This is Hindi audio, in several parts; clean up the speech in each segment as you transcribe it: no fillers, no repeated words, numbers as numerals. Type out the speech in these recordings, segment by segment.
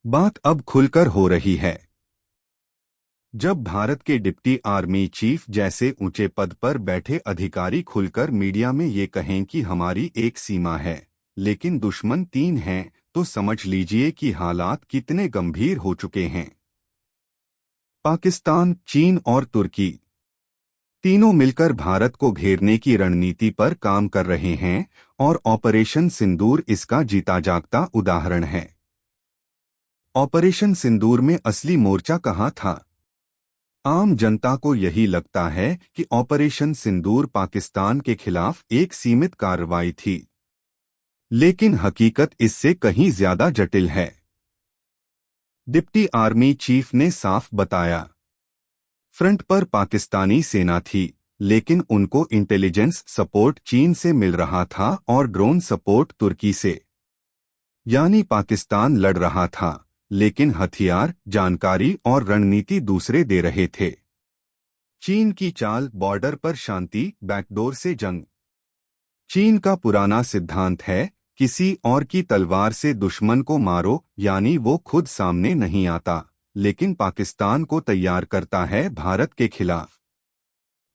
बात अब खुलकर हो रही है। जब भारत के डिप्टी आर्मी चीफ जैसे ऊंचे पद पर बैठे अधिकारी खुलकर मीडिया में ये कहें कि हमारी एक सीमा है, लेकिन दुश्मन तीन हैं, तो समझ लीजिए कि हालात कितने गंभीर हो चुके हैं। पाकिस्तान, चीन और तुर्की तीनों मिलकर भारत को घेरने की रणनीति पर काम कर रहे हैं और ऑपरेशन सिंदूर इसका जीता जागता उदाहरण है। ऑपरेशन सिंदूर में असली मोर्चा कहाँ था? आम जनता को यही लगता है कि ऑपरेशन सिंदूर पाकिस्तान के खिलाफ एक सीमित कार्रवाई थी, लेकिन हकीकत इससे कहीं ज्यादा जटिल है। डिप्टी आर्मी चीफ ने साफ बताया, फ्रंट पर पाकिस्तानी सेना थी, लेकिन उनको इंटेलिजेंस सपोर्ट चीन से मिल रहा था और ड्रोन सपोर्ट तुर्की से। यानी पाकिस्तान लड़ रहा था, लेकिन हथियार, जानकारी और रणनीति दूसरे दे रहे थे। चीन की चाल बॉर्डर पर शांति, बैकडोर से जंग। चीन का पुराना सिद्धांत है, किसी और की तलवार से दुश्मन को मारो, यानी वो खुद सामने नहीं आता, लेकिन पाकिस्तान को तैयार करता है भारत के खिलाफ।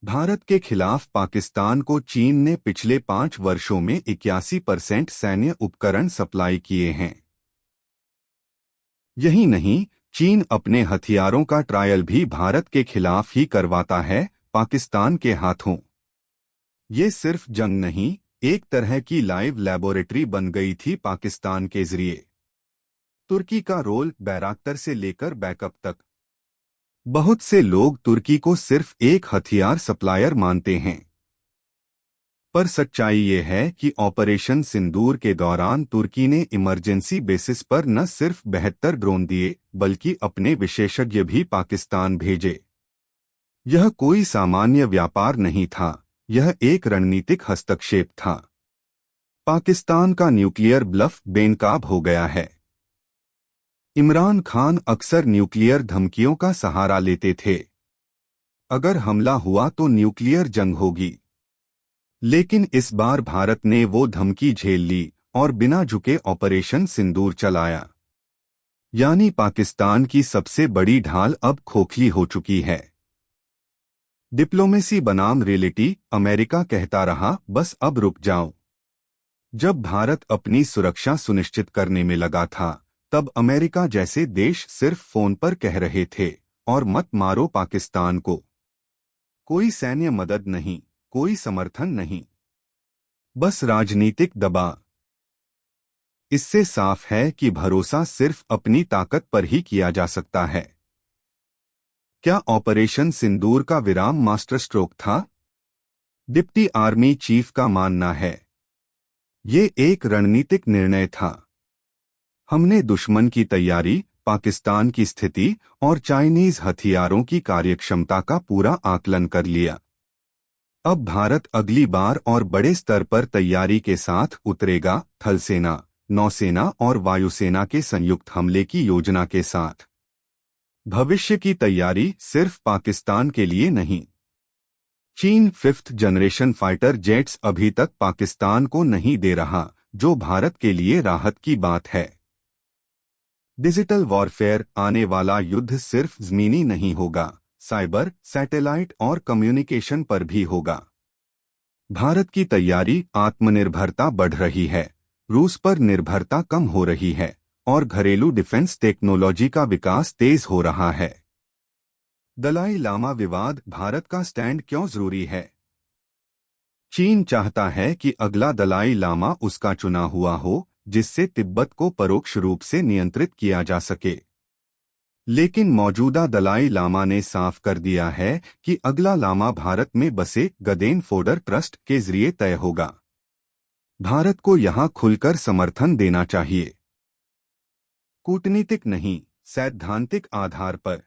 भारत के खिलाफ पाकिस्तान को चीन ने पिछले 5 वर्षों में 81% सैन्य उपकरण सप्लाई किए हैं। यही नहीं, चीन अपने हथियारों का ट्रायल भी भारत के खिलाफ ही करवाता है, पाकिस्तान के हाथों। ये सिर्फ जंग नहीं, एक तरह की लाइव लैबोरेटरी बन गई थी पाकिस्तान के जरिए। तुर्की का रोल बैराक्टर से लेकर बैकअप तक। बहुत से लोग तुर्की को सिर्फ एक हथियार सप्लायर मानते हैं, पर सच्चाई ये है कि ऑपरेशन सिंदूर के दौरान तुर्की ने इमरजेंसी बेसिस पर न सिर्फ 72 ड्रोन दिए, बल्कि अपने विशेषज्ञ भी पाकिस्तान भेजे। यह कोई सामान्य व्यापार नहीं था, यह एक रणनीतिक हस्तक्षेप था। पाकिस्तान का न्यूक्लियर ब्लफ बेनकाब हो गया है। इमरान खान अक्सर न्यूक्लियर धमकियों का सहारा लेते थे। अगर हमला हुआ तो न्यूक्लियर जंग होगी। लेकिन इस बार भारत ने वो धमकी झेल ली और बिना झुके ऑपरेशन सिंदूर चलाया। यानी पाकिस्तान की सबसे बड़ी ढाल अब खोखली हो चुकी है। डिप्लोमेसी बनाम रियलिटी, अमेरिका कहता रहा, बस अब रुक जाओ। जब भारत अपनी सुरक्षा सुनिश्चित करने में लगा था, तब अमेरिका जैसे देश सिर्फ फोन पर कह रहे थे, और मत मारो पाकिस्तान को। कोई सैन्य मदद नहीं, कोई समर्थन नहीं, बस राजनीतिक दबाव। इससे साफ है कि भरोसा सिर्फ अपनी ताकत पर ही किया जा सकता है। क्या ऑपरेशन सिंदूर का विराम मास्टर स्ट्रोक था? डिप्टी आर्मी चीफ का मानना है, ये एक रणनीतिक निर्णय था। हमने दुश्मन की तैयारी, पाकिस्तान की स्थिति और चाइनीज हथियारों की कार्यक्षमता का पूरा आकलन कर लिया। अब भारत अगली बार और बड़े स्तर पर तैयारी के साथ उतरेगा, थलसेना, नौसेना और वायुसेना के संयुक्त हमले की योजना के साथ। भविष्य की तैयारी सिर्फ पाकिस्तान के लिए नहीं। चीन 5th जनरेशन फाइटर जेट्स अभी तक पाकिस्तान को नहीं दे रहा, जो भारत के लिए राहत की बात है। डिजिटल वॉरफेयर, आने वाला युद्ध सिर्फ जमीनी नहीं होगा, साइबर, सैटेलाइट और कम्युनिकेशन पर भी होगा। भारत की तैयारी, आत्मनिर्भरता बढ़ रही है, रूस पर निर्भरता कम हो रही है और घरेलू डिफेंस टेक्नोलॉजी का विकास तेज हो रहा है। दलाई लामा विवाद, भारत का स्टैंड क्यों जरूरी है? चीन चाहता है कि अगला दलाई लामा उसका चुना हुआ हो, जिससे तिब्बत को परोक्ष रूप से नियंत्रित किया जा सके। लेकिन मौजूदा दलाई लामा ने साफ कर दिया है कि अगला लामा भारत में बसे गदेन फोडर ट्रस्ट के जरिए तय होगा। भारत को यहां खुलकर समर्थन देना चाहिए, कूटनीतिक नहीं, सैद्धांतिक आधार पर।